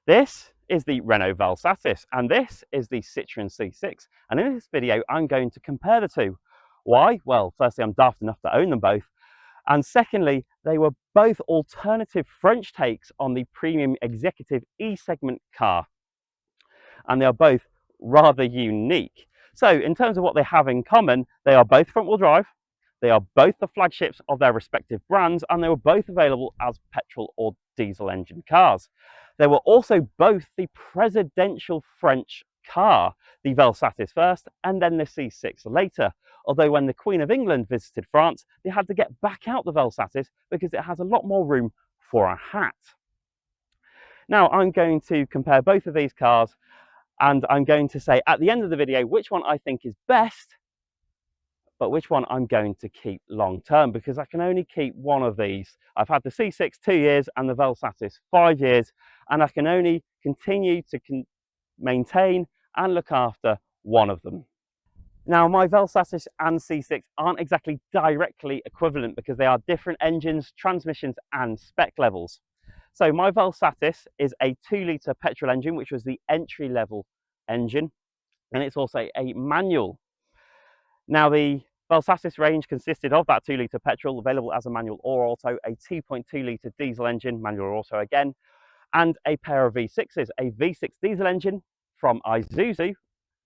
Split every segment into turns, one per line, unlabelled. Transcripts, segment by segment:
This is the Renault Vel Satis, and this is the Citroen C6. And in this video, I'm going to compare the two. Why? Well, firstly, I'm daft enough to own them both. And secondly, they were both alternative French takes on the premium executive E-segment car. And they are both rather unique. So in terms of what they have in common, they are both front-wheel drive. They are both the flagships of their respective brands, and they were both available as petrol or diesel engine cars. They were also both the presidential French car, the Vel Satis first, and then the C6 later. Although when the Queen of England visited France, they had to get back out the Vel Satis because it has a lot more room for a hat. Now I'm going to compare both of these cars, and I'm going to say at the end of the video which one I think is best, but which one I'm going to keep long term, because I can only keep one of these. I've had the C6 2 years and the Vel Satis 5 years, and I can only continue to maintain and look after one of them. Now, my Vel Satis and C6 aren't exactly directly equivalent because they are different engines, transmissions and spec levels. So my Vel Satis is a 2-litre petrol engine, which was the entry-level engine, and it's also a manual. Now, the Vel Satis range consisted of that 2-litre petrol, available as a manual or auto, a 2.2-litre diesel engine, manual or auto again, and a pair of V6s, a V6 diesel engine from Isuzu,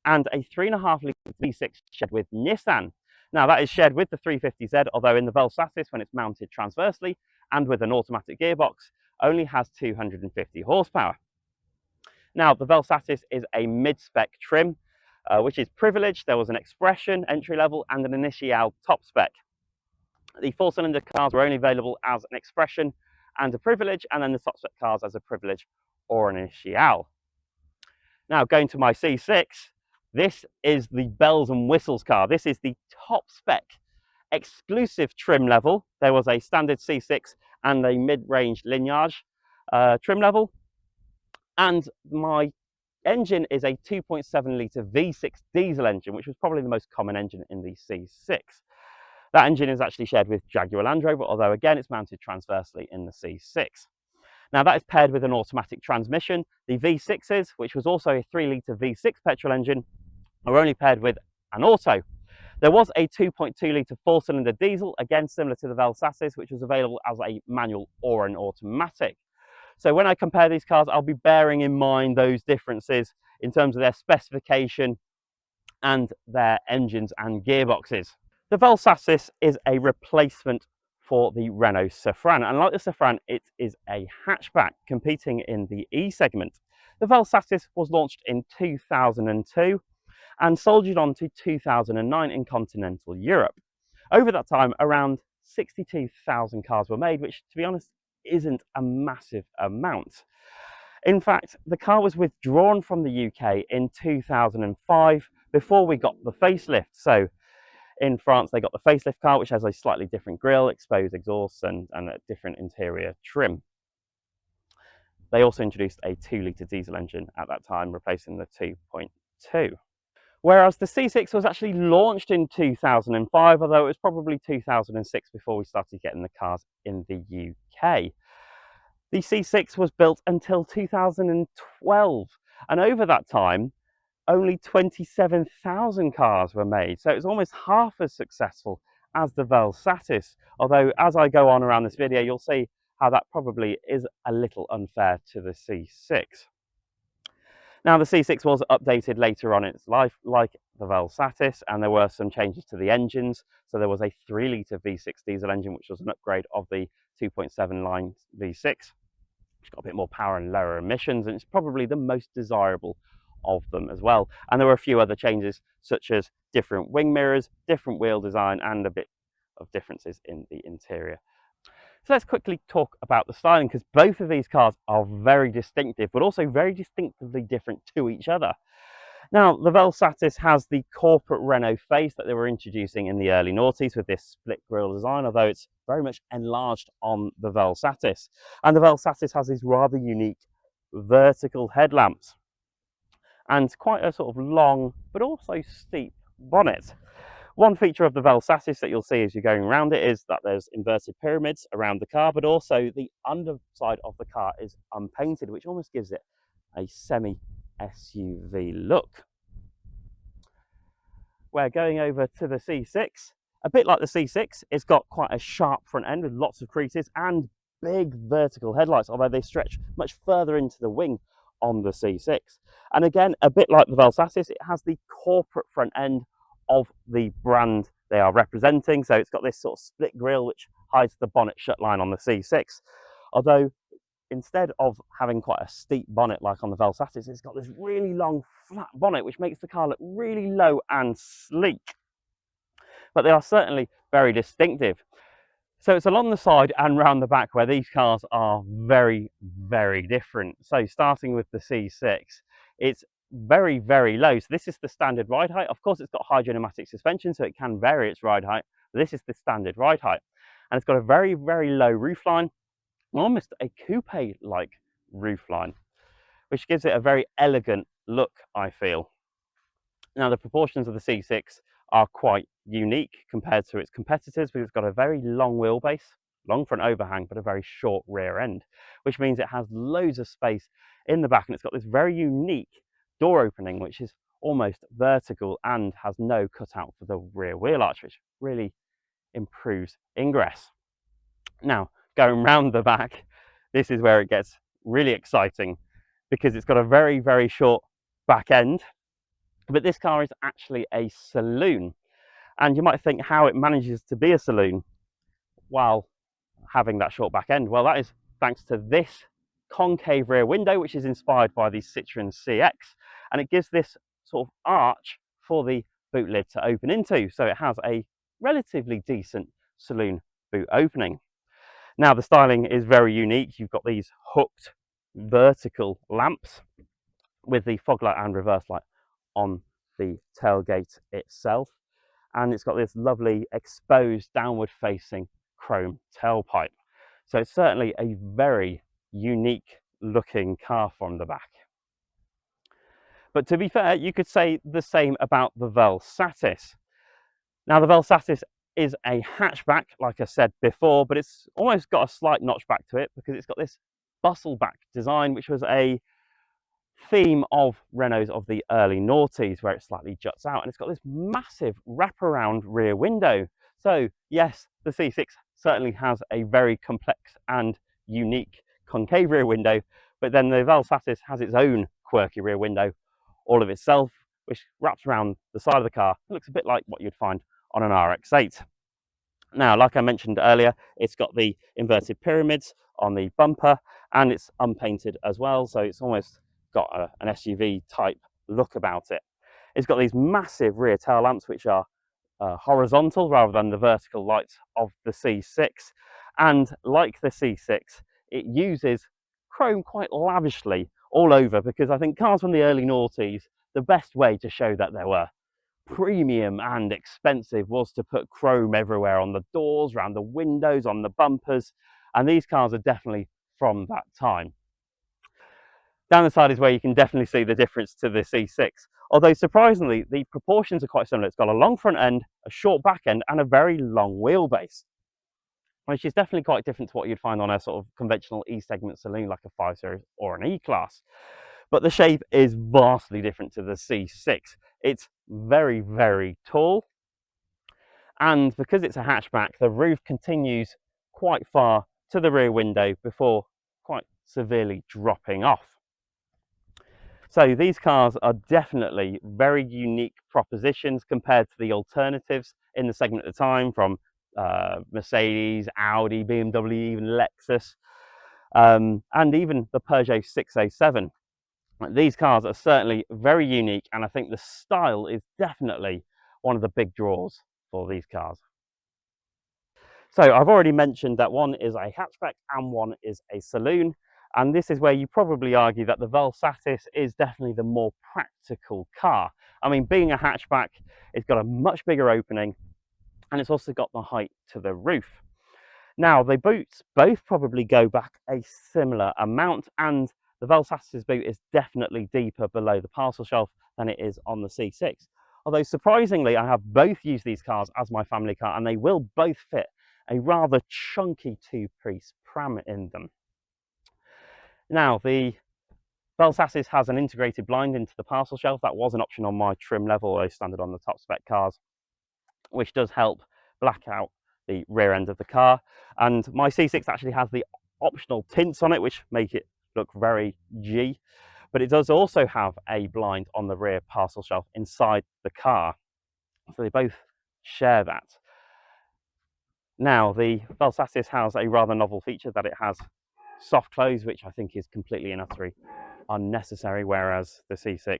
and a 3.5-litre V6 shared with Nissan. Now, that is shared with the 350Z, although in the Vel Satis, when it's mounted transversely and with an automatic gearbox, only has 250 horsepower. Now, the Vel Satis is a mid-spec trim, which is privileged. There was an Expression entry level and an Initial top spec. The 4-cylinder cars were only available as an Expression and a privilege, and then the top spec cars as a privilege or an Initial. Now, going to my C6, this is the bells and whistles car. This is the top spec exclusive trim level. There was a standard C6 and a mid-range Lineage trim level, and my engine is a 2.7-litre V6 diesel engine, which was probably the most common engine in the C6. That engine is actually shared with Jaguar Land Rover, although again it's mounted transversely in the C6. Now, that is paired with an automatic transmission. The V6s, which was also a 3-litre V6 petrol engine, are only paired with an auto. There was a 2.2-litre 4-cylinder diesel, again similar to the Vel Satis, which was available as a manual or an automatic. So when I compare these cars, I'll be bearing in mind those differences in terms of their specification and their engines and gearboxes. The Vel Satis is a replacement for the Renault Safran, and like the Safran, it is a hatchback competing in the E segment. The Vel Satis was launched in 2002 and soldiered on to 2009 in continental Europe. Over that time, around 62,000 cars were made, which, to be honest, isn't a massive amount. In fact, the car was withdrawn from the UK in 2005 before we got the facelift. So in France, they got the facelift car, which has a slightly different grille, exposed exhausts, and a different interior trim. They also introduced a 2-litre diesel engine at that time, replacing the 2.2. Whereas the C6 was actually launched in 2005, although it was probably 2006 before we started getting the cars in the UK. The C6 was built until 2012, and over that time, only 27,000 cars were made. So it was almost half as successful as the Vel Satis. Although as I go on around this video, you'll see how that probably is a little unfair to the C6. Now, the C6 was updated later on in its life, like the Vel Satis, and there were some changes to the engines. So there was a 3-litre V6 diesel engine, which was an upgrade of the 2.7 line V6. It's got a bit more power and lower emissions, and it's probably the most desirable of them as well. And there were a few other changes, such as different wing mirrors, different wheel design, and a bit of differences in the interior. So let's quickly talk about the styling, because both of these cars are very distinctive, but also very distinctively different to each other. Now, the Vel Satis has the corporate Renault face that they were introducing in the early noughties with this split grille design, although it's very much enlarged on the Vel Satis. And the Vel Satis has these rather unique vertical headlamps and quite a sort of long, but also steep bonnet. One feature of the Vel Satis that you'll see as you're going around it is that there's inverted pyramids around the car, but also the underside of the car is unpainted, which almost gives it a semi SUV look. We're going over to the C6. A bit like the C6, it's got quite a sharp front end with lots of creases and big vertical headlights, although they stretch much further into the wing on the C6. And again, a bit like the Vel Satis, it has the corporate front end of the brand they are representing. So it's got this sort of split grille which hides the bonnet shut line on the C6. Although instead of having quite a steep bonnet like on the Vel Satis, it's got this really long flat bonnet which makes the car look really low and sleek. But they are certainly very distinctive. So it's along the side and round the back where these cars are very, very different. So starting with the C6, it's very, very low. So this is the standard ride height. Of course, it's got high pneumatic suspension, so it can vary its ride height. But this is the standard ride height. And it's got a very, very low roofline, almost a coupe-like roofline, which gives it a very elegant look, I feel. Now, the proportions of the C6 are quite unique compared to its competitors because it's got a very long wheelbase, long front overhang, but a very short rear end, which means it has loads of space in the back, and it's got this very unique door opening, which is almost vertical and has no cutout for the rear wheel arch, which really improves ingress. Now, going round the back, this is where it gets really exciting because it's got a very, very short back end. But this car is actually a saloon. And you might think how it manages to be a saloon while having that short back end. Well, that is thanks to this concave rear window, which is inspired by the Citroen C6. And it gives this sort of arch for the boot lid to open into. So it has a relatively decent saloon boot opening. Now, the styling is very unique. You've got these hooked vertical lamps with the fog light and reverse light on the tailgate itself, and it's got this lovely exposed downward facing chrome tailpipe. So it's certainly a very unique looking car from the back. But to be fair, you could say the same about the Vel Satis. Now, the Vel Satis is a hatchback, like I said before, but it's almost got a slight notchback to it because it's got this bustle back design, which was a theme of Renaults of the early noughties, where it slightly juts out, and it's got this massive wraparound rear window. So yes, the C6 certainly has a very complex and unique concave rear window, but then the Vel Satis has its own quirky rear window all of itself, which wraps around the side of the car. It looks a bit like what you'd find on an RX-8. Now, like I mentioned earlier, it's got the inverted pyramids on the bumper, and it's unpainted as well, so it's almost got an SUV type look about it. It's got these massive rear tail lamps, which are horizontal rather than the vertical lights of the C6. And like the C6, it uses chrome quite lavishly all over, because I think cars from the early noughties, the best way to show that they were premium and expensive was to put chrome everywhere on the doors, around the windows, on the bumpers. And these cars are definitely from that time. Down the side is where you can definitely see the difference to the C6. Although surprisingly, the proportions are quite similar. It's got a long front end, a short back end, and a very long wheelbase, which is definitely quite different to what you'd find on a sort of conventional E-segment saloon like a 5 Series or an E-Class. But the shape is vastly different to the C6. It's very, very tall. And because it's a hatchback, the roof continues quite far to the rear window before quite severely dropping off. So these cars are definitely very unique propositions compared to the alternatives in the segment at the time, from Mercedes, Audi, BMW, even Lexus, and even the Peugeot 607. These cars are certainly very unique, and I think the style is definitely one of the big draws for these cars. So I've already mentioned that one is a hatchback and one is a saloon. And this is where you probably argue that the Vel Satis is definitely the more practical car. I mean, being a hatchback, it's got a much bigger opening, and it's also got the height to the roof. Now, the boots both probably go back a similar amount, and the Vel Satis boot is definitely deeper below the parcel shelf than it is on the C6. Although surprisingly, I have both used these cars as my family car, and they will both fit a rather chunky two-piece pram in them. Now, the Vel Satis has an integrated blind into the parcel shelf. That was an option on my trim level, although standard on the top spec cars, which does help black out the rear end of the car. And my C6 actually has the optional tints on it, which make it look very G. But it does also have a blind on the rear parcel shelf inside the car. So they both share that. Now, the Vel Satis has a rather novel feature that it has soft close, which I think is completely and utterly unnecessary, whereas the C6,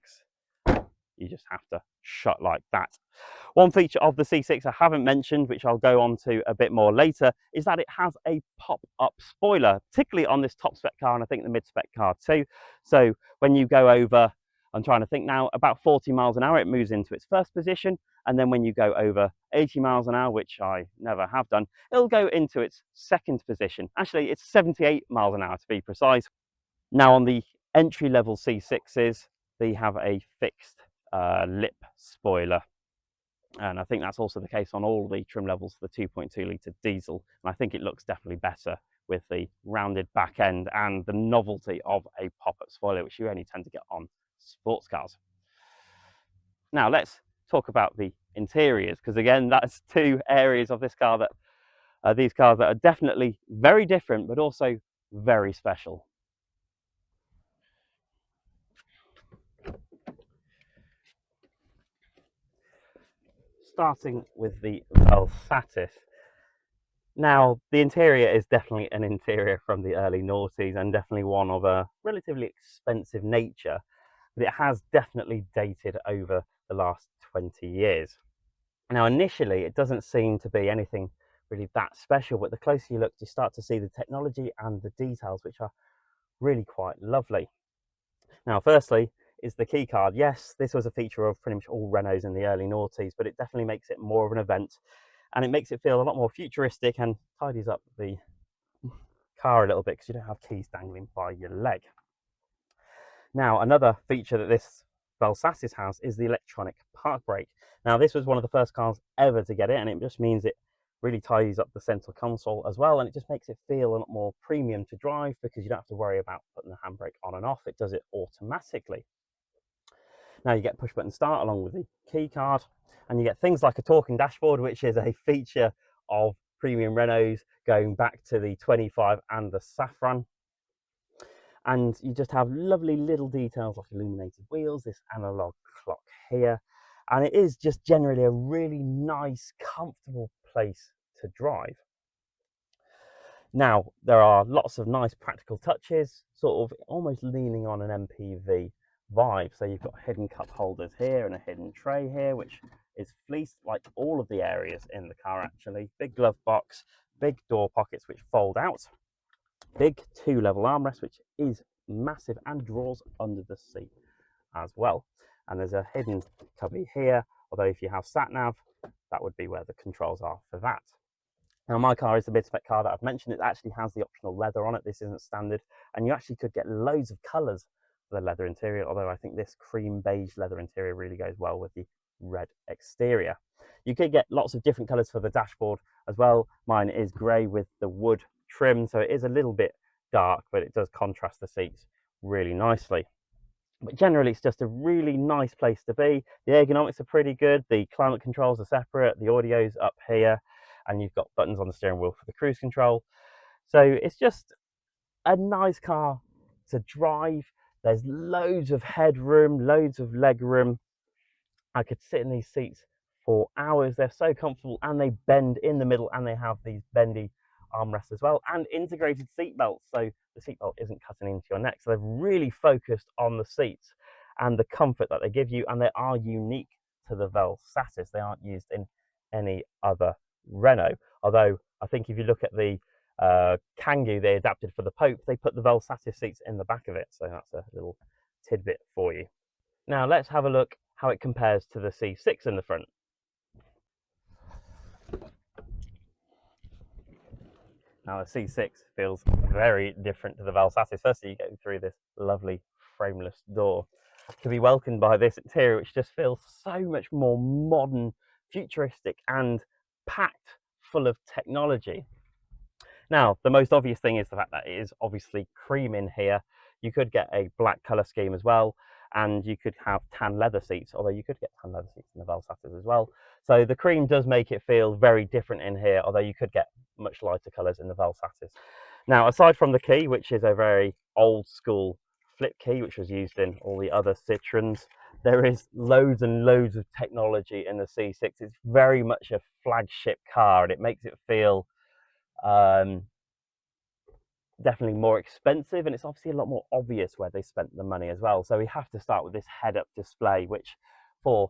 you just have to shut like that. One feature of the C6 I haven't mentioned, which I'll go on to a bit more later, is that it has a pop-up spoiler, particularly on this top spec car and I think the mid-spec car too. So when you go over, I'm trying to think now, about 40 miles an hour, it moves into its first position. And then when you go over 80 miles an hour, which I never have done, it'll go into its second position. Actually, it's 78 miles an hour to be precise. Now on the entry-level C6s, they have a fixed lip spoiler. And I think that's also the case on all the trim levels for the 2.2 litre diesel. And I think it looks definitely better with the rounded back end and the novelty of a pop-up spoiler, which you only tend to get on sports cars. Now let's talk about the interiors, because again, that's two areas of this car that these cars that are definitely very different, but also very special. Starting with the Vel Satis. Now, the interior is definitely an interior from the early noughties and definitely one of a relatively expensive nature, but it has definitely dated over the last 20 years. Now, initially, it doesn't seem to be anything really that special, but the closer you look, you start to see the technology and the details, which are really quite lovely. Now, firstly, is the key card. Yes, this was a feature of pretty much all Renaults in the early noughties, but it definitely makes it more of an event and it makes it feel a lot more futuristic and tidies up the car a little bit because you don't have keys dangling by your leg. Now, another feature that this Vel Satis has is the electronic park brake. Now, this was one of the first cars ever to get it, and it just means it really tidies up the central console as well, and it just makes it feel a lot more premium to drive because you don't have to worry about putting the handbrake on and off. It does it automatically. Now you get push button start along with the key card, and you get things like a talking dashboard, which is a feature of premium Renaults going back to the 25 and the Saffron. And you just have lovely little details like illuminated wheels, this analog clock here, and it is just generally a really nice, comfortable place to drive. Now, there are lots of nice practical touches, sort of almost leaning on an MPV vibe. So you've got hidden cup holders here and a hidden tray here, which is fleeced like all of the areas in the car actually. Big glove box, big door pockets which fold out, big 2-level armrest which is massive and draws under the seat as well. And there's a hidden cubby here, although if you have sat nav, that would be where the controls are for that. Now my car is the mid-spec car that I've mentioned. It actually has the optional leather on it. This isn't standard, and you actually could get loads of colours for the leather interior, although I think this cream beige leather interior really goes well with the red exterior. You could get lots of different colours for the dashboard as well. Mine is grey with the wood trim, so it is a little bit dark, but it does contrast the seats really nicely. But generally, it's just a really nice place to be. The ergonomics are pretty good. The climate controls are separate. The audio's up here, and you've got buttons on the steering wheel for the cruise control. So it's just a nice car to drive. There's loads of headroom, loads of leg room. I could sit in these seats for hours. They're so comfortable, and they bend in the middle, and they have these bendy armrests as well, and integrated seat belts, so the seatbelt isn't cutting into your neck. So they've really focused on the seats and the comfort that they give you, and they are unique to the Vel Satis. They aren't used in any other Renault, although I think if you look at the Kangoo they adapted for the Pope, they put the Vel Satis seats in the back of it, so that's a little tidbit for you. Now let's have a look how it compares to the C6 in the front. Now the C6 feels very different to the Vel Satis. Firstly, you go through this lovely frameless door to be welcomed by this interior, which just feels so much more modern, futuristic, and packed full of technology. Now, the most obvious thing is the fact that it is obviously cream in here. You could get a black colour scheme as well, and you could have tan leather seats, although you could get tan leather seats in the Vel Satis as well. So the cream does make it feel very different in here, although you could get much lighter colours in the Vel Satis. Now, aside from the key, which is a very old school flip key, which was used in all the other Citroens, there is loads and loads of technology in the C6. It's very much a flagship car, and it makes it feel definitely more expensive, and it's obviously a lot more obvious where they spent the money as well. So we have to start with this head-up display, which for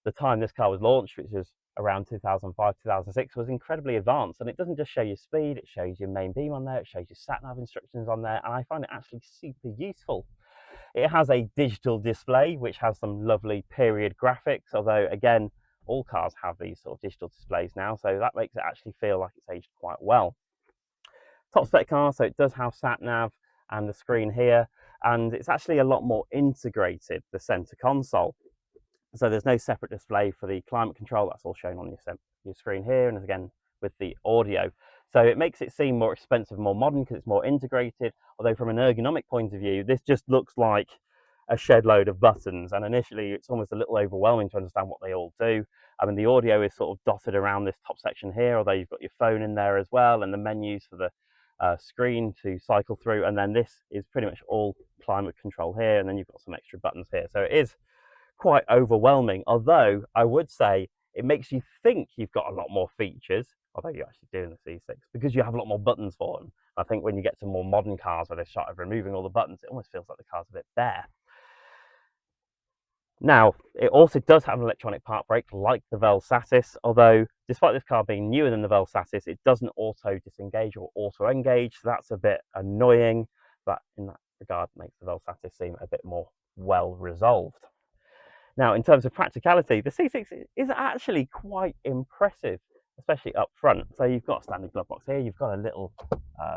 the time this car was launched, which was around 2005, 2006, was incredibly advanced. And it doesn't just show you speed, it shows your main beam on there, it shows you sat-nav instructions on there, and I find it actually super useful. It has a digital display, which has some lovely period graphics, although again, all cars have these sort of digital displays now, so that makes it actually feel like it's aged quite well. Top spec car, so it does have sat nav and the screen here, and it's actually a lot more integrated, the center console. So there's no separate display for the climate control, that's all shown on your screen here, and again with the audio. So it makes it seem more expensive, more modern, because it's more integrated, although from an ergonomic point of view, this just looks like a shed load of buttons, and initially it's almost a little overwhelming to understand what they all do. I mean, the audio is sort of dotted around this top section here, although you've got your phone in there as well, and the menus for the screen to cycle through, and then this is pretty much all climate control here, and then you've got some extra buttons here. So it is quite overwhelming, although I would say it makes you think you've got a lot more features, although you actually do in the C6, because you have a lot more buttons for them. I think when you get to more modern cars where they start removing all the buttons, it almost feels like the car's a bit bare. Now, it also does have an electronic park brake like the Vel Satis, although despite this car being newer than the Vel Satis, it doesn't auto disengage or auto engage, so that's a bit annoying, but in that regard makes the Vel Satis seem a bit more well resolved. Now, in terms of practicality, the C6 is actually quite impressive, especially up front. So you've got a standard glove box here, you've got a little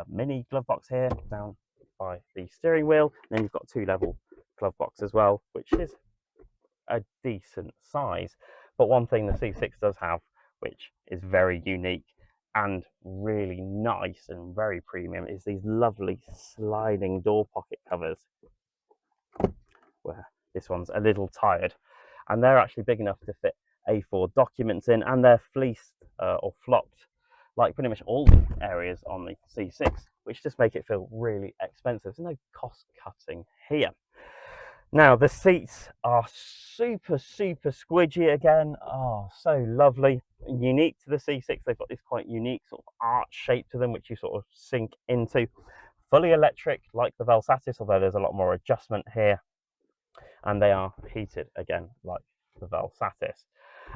mini glove box here down by the steering wheel, and then you've got 2-level glove box as well, which is a decent size. But one thing the C6 does have, which is very unique and really nice and very premium, is these lovely sliding door pocket covers, where this one's a little tired, and they're actually big enough to fit A4 documents in, and they're fleeced or flocked like pretty much all the areas on the C6, which just make it feel really expensive. There's no cost cutting here. Now, the seats are super squidgy again. Oh, so lovely. Unique to the C6, they've got this quite unique sort of arch shape to them, which you sort of sink into. Fully electric, like the Vel Satis, although there's a lot more adjustment here. And they are heated again, like the Vel Satis.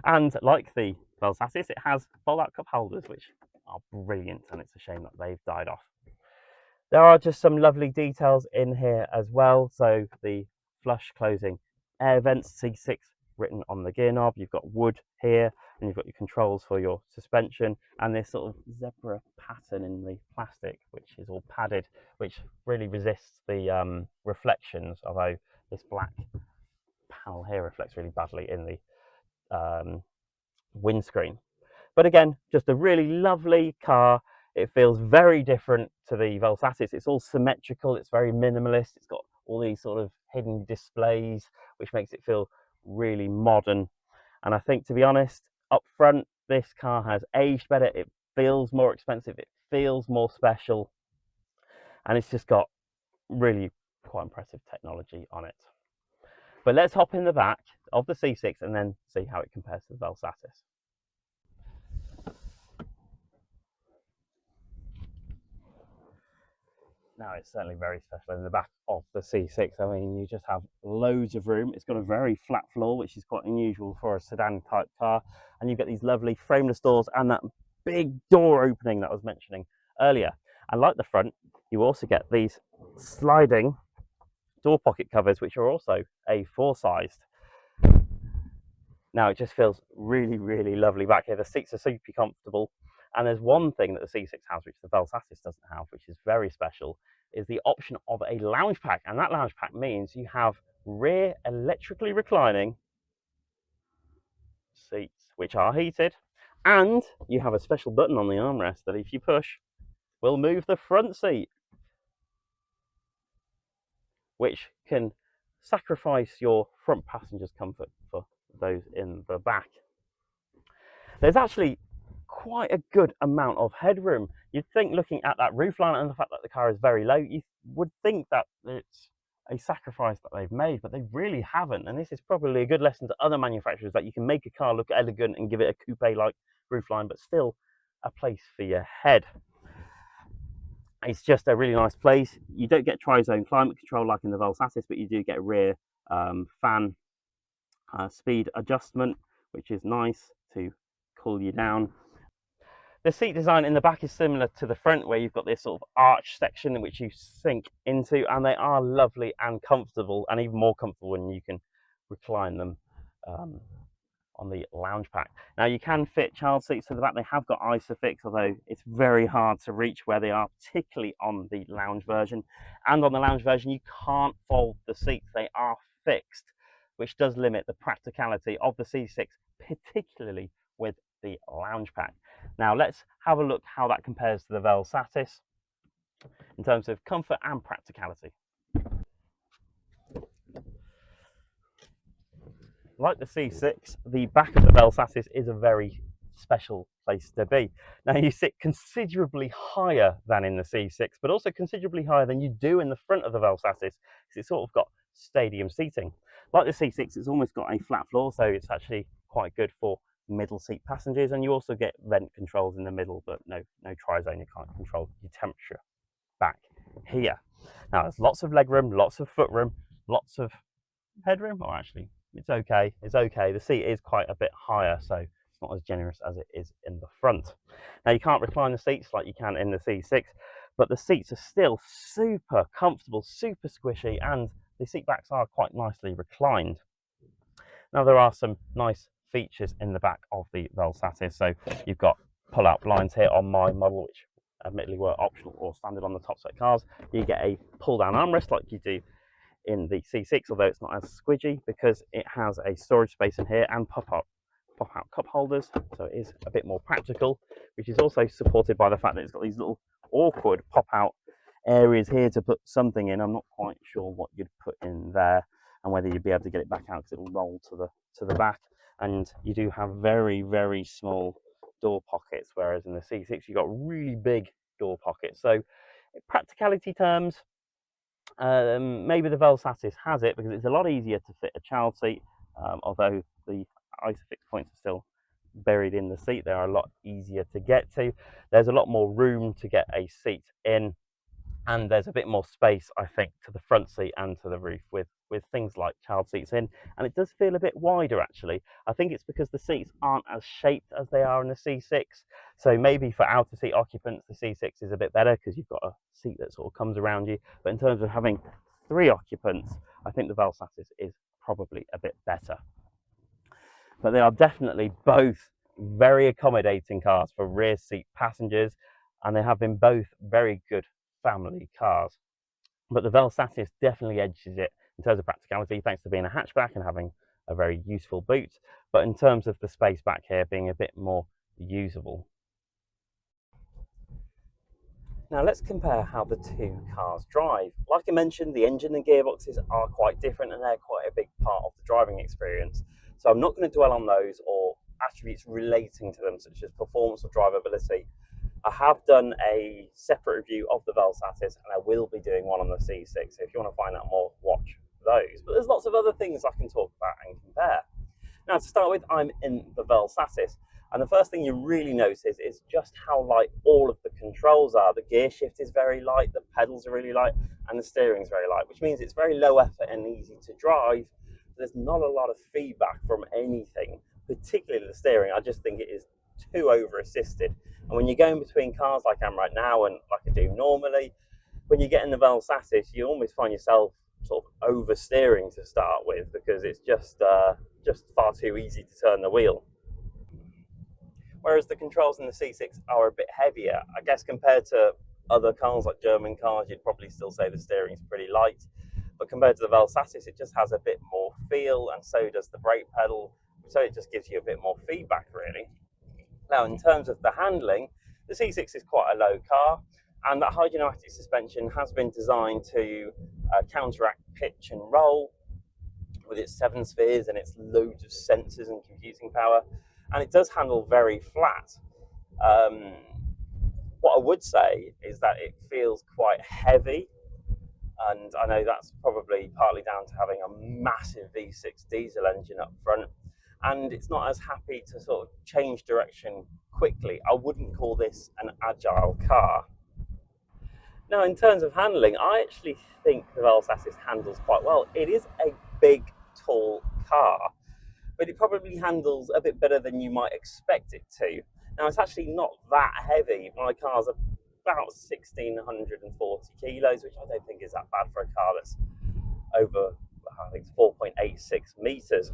And like the Vel Satis, it has fold-out cup holders, which are brilliant, and it's a shame that they've died off. There are just some lovely details in here as well. So the flush closing air vents, C6 written on the gear knob. You've got wood here, and you've got your controls for your suspension, and this sort of zebra pattern in the plastic, which is all padded, which really resists the reflections, although this black panel here reflects really badly in the windscreen. But again, just a really lovely car. It feels very different to the Vel Satis. It's all symmetrical, it's very minimalist, it's got all these sort of hidden displays, which makes it feel really modern. And I think, to be honest, up front, this car has aged better. It feels more expensive, it feels more special, and it's just got really quite impressive technology on it. But let's hop in the back of the C6 and then see how it compares to the Vel Satis. Now, it's certainly very special in the back of the C6. I mean, you just have loads of room. It's got a very flat floor, which is quite unusual for a sedan type car. And you've got these lovely frameless doors and that big door opening that I was mentioning earlier. And like the front, you also get these sliding door pocket covers, which are also A4 sized. Now, it just feels really lovely back here. The seats are super comfortable. And there's one thing that the C6 has, which the Vel Satis doesn't have, which is very special, is the option of a lounge pack. And that lounge pack means you have rear electrically reclining seats, which are heated. And you have a special button on the armrest that if you push, will move the front seat. which can sacrifice your front passenger's comfort for those in the back. There's actually quite a good amount of headroom. You'd think, looking at that roofline and the fact that the car is very low, you would think that it's a sacrifice that they've made, but they really haven't. And this is probably a good lesson to other manufacturers, that you can make a car look elegant and give it a coupe-like roofline, but still a place for your head. It's just a really nice place. You don't get tri-zone climate control like in the Vel Satis, but you do get rear fan speed adjustment, which is nice to cool you down. The seat design in the back is similar to the front, where you've got this sort of arch section which you sink into, and they are lovely and comfortable, and even more comfortable when you can recline them on the lounge pack. Now, you can fit child seats to the back. They have got ISOFIX, although it's very hard to reach where they are, particularly on the lounge version. And on the lounge version, you can't fold the seats. They are fixed, which does limit the practicality of the C6, particularly with the lounge pack. Now, let's have a look how that compares to the Vel Satis in terms of comfort and practicality. Like the C6, the back of the Vel Satis is a very special place to be. Now, you sit considerably higher than in the C6, but also considerably higher than you do in the front of the Vel Satis, because it's sort of got stadium seating. Like the C6, it's almost got a flat floor, so it's actually quite good for middle seat passengers, and you also get vent controls in the middle, but no tri-zone. You can't control your temperature back here. Now, there's lots of legroom, lots of footroom, lots of headroom. Or actually, it's okay. The seat is quite a bit higher, so it's not as generous as it is in the front. Now, you can't recline the seats like you can in the C6, but the seats are still super comfortable, super squishy, and the seat backs are quite nicely reclined. Now, there are some nice features in the back of the Vel Satis. So you've got pull-out blinds here on my model, which admittedly were optional or standard on the top set cars. You get a pull-down armrest like you do in the C6, although it's not as squidgy, because it has a storage space in here and pop-out cup holders, so it is a bit more practical, which is also supported by the fact that it's got these little awkward pop-out areas here to put something in. I'm not quite sure what you'd put in there and whether you'd be able to get it back out, because it will roll to the back. And you do have very, very small door pockets, whereas in the C6 you've got really big door pockets. So in practicality terms, maybe the Vel Satis has it, because it's a lot easier to fit a child seat, although the ISOFIX points are still buried in the seat. They're a lot easier to get to. There's a lot more room to get a seat in, and there's a bit more space, I think, to the front seat and to the roof with things like child seats in, and it does feel a bit wider actually. I think it's because the seats aren't as shaped as they are in the C6, so maybe for outer seat occupants the C6 is a bit better because you've got a seat that sort of comes around you, but in terms of having 3 occupants, I think the Vel Satis is probably a bit better. But they are definitely both very accommodating cars for rear seat passengers, and they have been both very good family cars. But the Vel Satis definitely edges it in terms of practicality, thanks to being a hatchback and having a very useful boot, but in terms of the space back here being a bit more usable. Now, let's compare how the two cars drive. Like I mentioned, the engine and gearboxes are quite different, and they're quite a big part of the driving experience. So I'm not going to dwell on those or attributes relating to them, such as performance or drivability. I have done a separate review of the Vel Satis, and I will be doing one on the C6. So if you want to find out more, watch those. But there's lots of other things I can talk about and compare. Now, to start with, I'm in the Vel Satis, and the first thing you really notice is just how light all of the controls are. The gear shift is very light, the pedals are really light, and the steering is very light, which means it's very low effort and easy to drive. There's not a lot of feedback from anything, particularly the steering. I just think it is too over assisted. And when you're going between cars like I am right now and like I do normally, when you get in the Vel Satis, you almost find yourself sort of oversteering to start with, because it's just far too easy to turn the wheel. Whereas the controls in the C6 are a bit heavier. I guess compared to other cars like German cars, you'd probably still say the steering's pretty light. But compared to the Vel Satis, it just has a bit more feel, and so does the brake pedal. So it just gives you a bit more feedback, really. Now, in terms of the handling, the C6 is quite a low car, and that hydropneumatic suspension has been designed to counteract pitch and roll with its 7 spheres and its loads of sensors and computing power, and it does handle very flat. Um, what I would say is that it feels quite heavy, and I know that's probably partly down to having a massive V6 diesel engine up front, and it's not as happy to sort of change direction quickly. I wouldn't call this an agile car. Now, in terms of handling, I actually think the Vel Satis handles quite well. It is a big, tall car, but it probably handles a bit better than you might expect it to. Now, it's actually not that heavy. My car's about 1,640 kilos, which I don't think is that bad for a car that's over, I think it's 4.86 meters.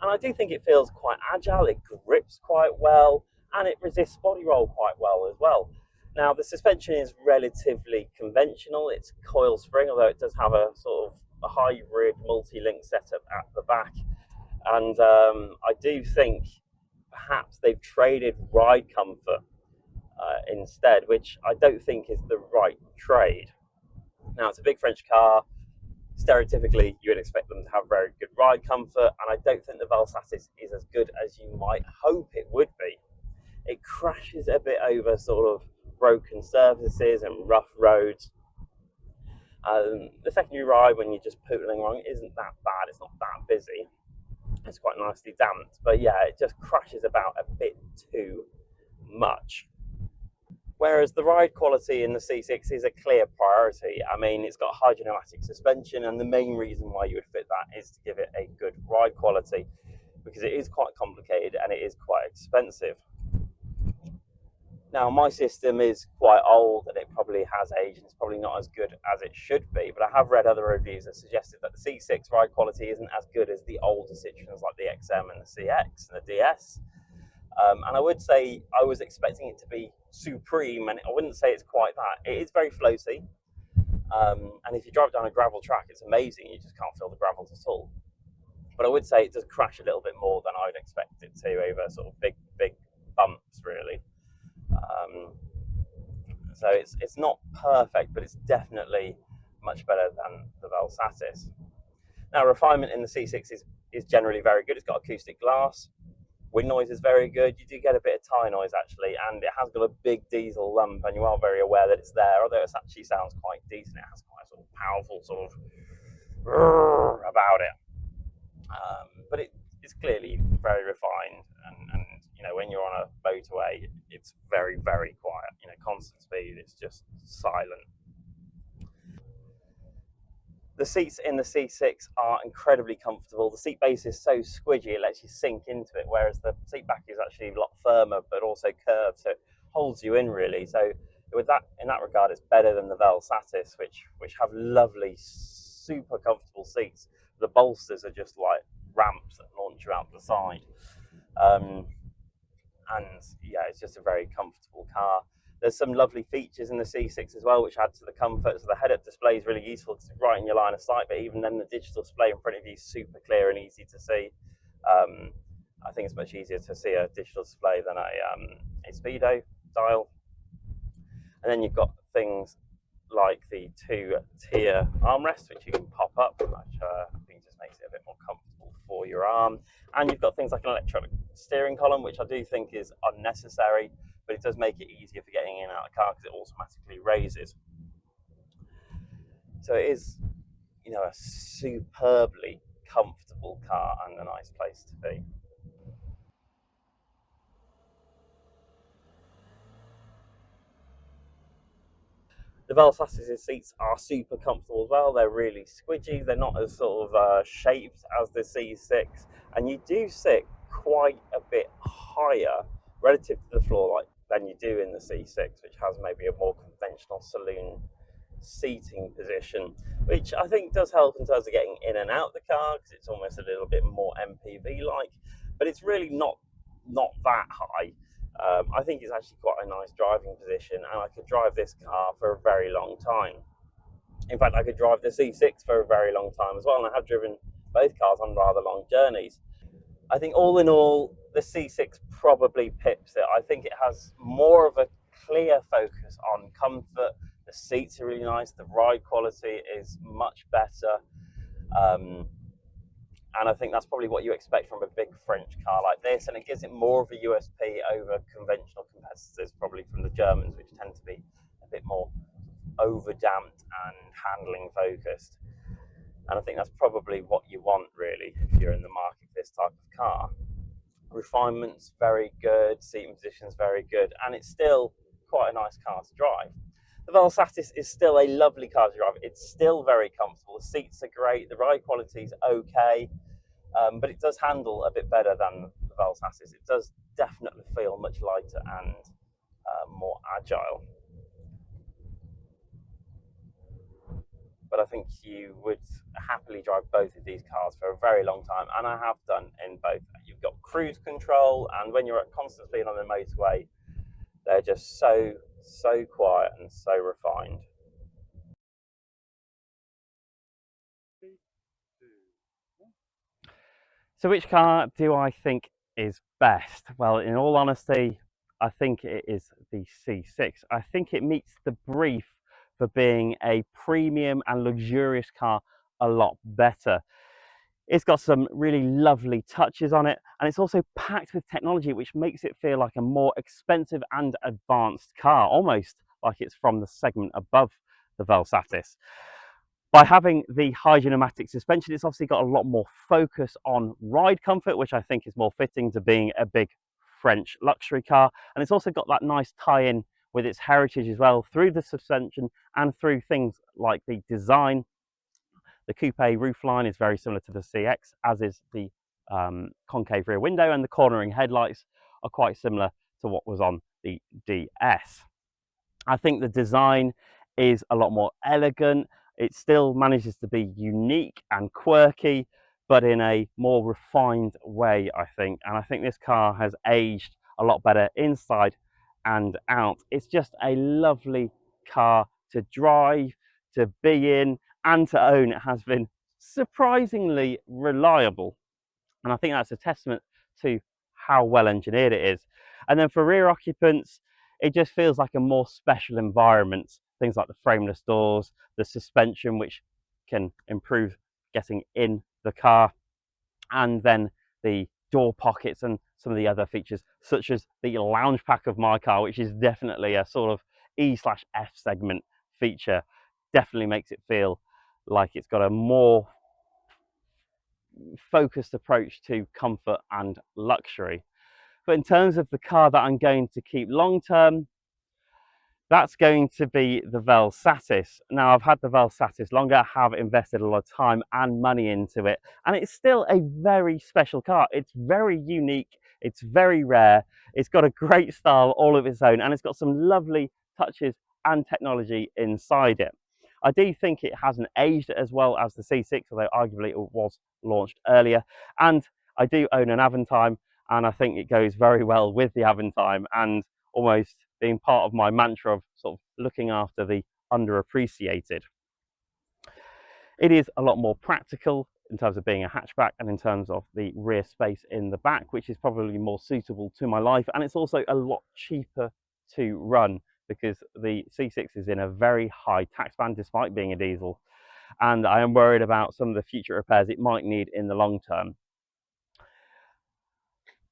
And I do think it feels quite agile, it grips quite well, and it resists body roll quite well as well. Now, the suspension is relatively conventional. It's coil spring, although it does have a sort of a hybrid multi-link setup at the back. And I do think perhaps they've traded ride comfort instead, which I don't think is the right trade. Now, it's a big French car. Stereotypically, you would expect them to have very good ride comfort, and I don't think the Vel Satis is as good as you might hope it would be. It crashes a bit over sort of broken surfaces and rough roads. The secondary ride, when you're just pootling along, isn't that bad. It's not that busy. It's quite nicely damped, but yeah, it just crashes about a bit too much. Whereas the ride quality in the C6 is a clear priority. I mean, it's got hydropneumatic suspension, and the main reason why you would fit that is to give it a good ride quality, because it is quite complicated and it is quite expensive. Now, my system is quite old and it probably has aged and it's probably not as good as it should be, but I have read other reviews that suggested that the C6 ride quality isn't as good as the older Citroens like the XM and the CX and the DS. And I would say I was expecting it to be supreme, and I wouldn't say it's quite that. It is very floaty, and if you drive down a gravel track, it's amazing. You just can't feel the gravels at all. But I would say it does crash a little bit more than I would expect it to over sort of big bumps, really. So it's not perfect, but it's definitely much better than the Vel Satis. Now, refinement in the C6 is generally very good. It's got acoustic glass. Wind noise is very good. You do get a bit of tyre noise actually, and it has got a big diesel lump, and you are very aware that it's there, although it actually sounds quite decent. It has quite a sort of powerful sort of about it. But it's clearly very refined, and you know, when you're on a motorway, it's very, very quiet. You know, constant speed, it's just silent. The seats in the C6 are incredibly comfortable. The seat base is so squidgy, it lets you sink into it, whereas the seat back is actually a lot firmer, but also curved, so it holds you in really. So with that, in that regard, it's better than the Vel Satis, which have lovely, super comfortable seats. The bolsters are just like ramps that launch you out the side. And yeah, it's just a very comfortable car. There's some lovely features in the C6 as well, which add to the comfort. So the head-up display is really useful because it's right in your line of sight, but even then the digital display in front of you is super clear and easy to see. I think it's much easier to see a digital display than a speedo dial. And then you've got things like the 2-tier armrest, which you can pop up, which I think just makes it a bit more comfortable for your arm. And you've got things like an electronic steering column, which I do think is unnecessary, but it does make it easier for getting in and out of the car because it automatically raises. So it is, you know, a superbly comfortable car and a nice place to be. The Vel Satis seats are super comfortable as well. They're really squidgy. They're not as sort of shaped as the C6, and you do sit quite a bit higher relative to the floor than you do in the C6, which has maybe a more conventional saloon seating position, which I think does help in terms of getting in and out of the car because it's almost a little bit more MPV like, but it's really not that high. I think it's actually quite a nice driving position, and I could drive this car for a very long time. In fact, I could drive the C6 for a very long time as well, and I have driven both cars on rather long journeys. I think all in all, the C6 probably pips it. I think it has more of a clear focus on comfort. The seats are really nice. The ride quality is much better. Um, and I think that's probably what you expect from a big French car like this, and it gives it more of a USP over conventional competitors, probably from the Germans, which tend to be a bit more over damped and handling focused. And I think that's probably what you want, really, if you're in the market for this type of car. Refinement's very good, seating position's very good, and it's still quite a nice car to drive. The Vel Satis is still a lovely car to drive. It's still very comfortable. The seats are great. The ride quality is okay, but it does handle a bit better than the Vel Satis. It does definitely feel much lighter and more agile. But I think you would happily drive both of these cars for a very long time, and I have done in both. You've got cruise control, and when you're at constant speed on the motorway, they're just so quiet and so refined. So which car do I think is best? Well, in all honesty, I think it is the C6. I think it meets the brief for being a premium and luxurious car a lot better. It's got some really lovely touches on it, and it's also packed with technology which makes it feel like a more expensive and advanced car, almost like it's from the segment above the Vel Satis. By having the high pneumatic suspension, it's obviously got a lot more focus on ride comfort, which I think is more fitting to being a big French luxury car. And it's also got that nice tie-in with its heritage as well, through the suspension and through things like the design. The coupe roofline is very similar to the CX, as is the concave rear window, and the cornering headlights are quite similar to what was on the DS. I think the design is a lot more elegant. It still manages to be unique and quirky, but in a more refined way, I think. And I think this car has aged a lot better inside and out. It's just a lovely car to drive, to be in, and to own. It has been surprisingly reliable. And I think that's a testament to how well engineered it is. And then for rear occupants, it just feels like a more special environment. Things like the frameless doors, the suspension, which can improve getting in the car, and then the door pockets and some of the other features, such as the lounge pack of my car, which is definitely a sort of E/F segment feature. Definitely makes it feel like it's got a more focused approach to comfort and luxury. But in terms of the car that I'm going to keep long term, that's going to be the Vel Satis. Now, I've had the Vel Satis longer, I have invested a lot of time and money into it, and it's still a very special car. It's very unique, it's very rare, it's got a great style all of its own, and it's got some lovely touches and technology inside it. I do think it hasn't aged as well as the C6, although arguably it was launched earlier, and I do own an Aventime, and I think it goes very well with the Aventime, and almost being part of my mantra of sort of looking after the underappreciated. It is a lot more practical in terms of being a hatchback and in terms of the rear space in the back, which is probably more suitable to my life. And it's also a lot cheaper to run because the C6 is in a very high tax band despite being a diesel. And I am worried about some of the future repairs it might need in the long term.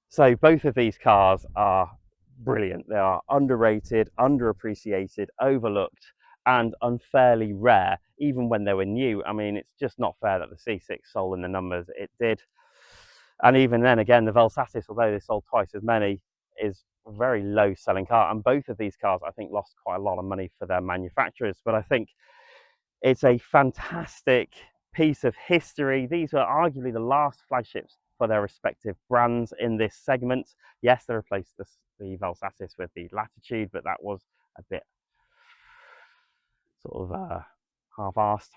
So both of these cars are brilliant. They are underrated, underappreciated, overlooked, and unfairly rare, even when they were new. I mean, it's just not fair that the C6 sold in the numbers it did. And even then, again, the Vel Satis, although they sold twice as many, is a very low selling car. And both of these cars, I think, lost quite a lot of money for their manufacturers. But I think it's a fantastic piece of history. These were arguably the last flagships for their respective brands in this segment. Yes, they replaced the Vel Satis with the Latitude, but that was a bit sort of half-assed.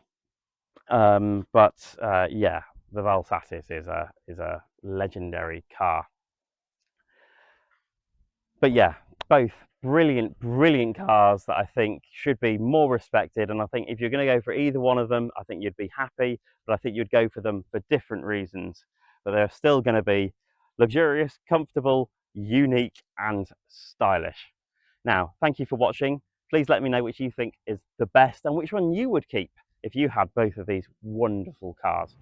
Yeah, the Vel Satis is a legendary car. But yeah, both brilliant cars that I think should be more respected. And I think if you're going to go for either one of them, I think you'd be happy, but I think you'd go for them for different reasons. But they're still going to be luxurious, comfortable, unique, and stylish. Now, thank you for watching. Please let me know which you think is the best and which one you would keep if you had both of these wonderful cars.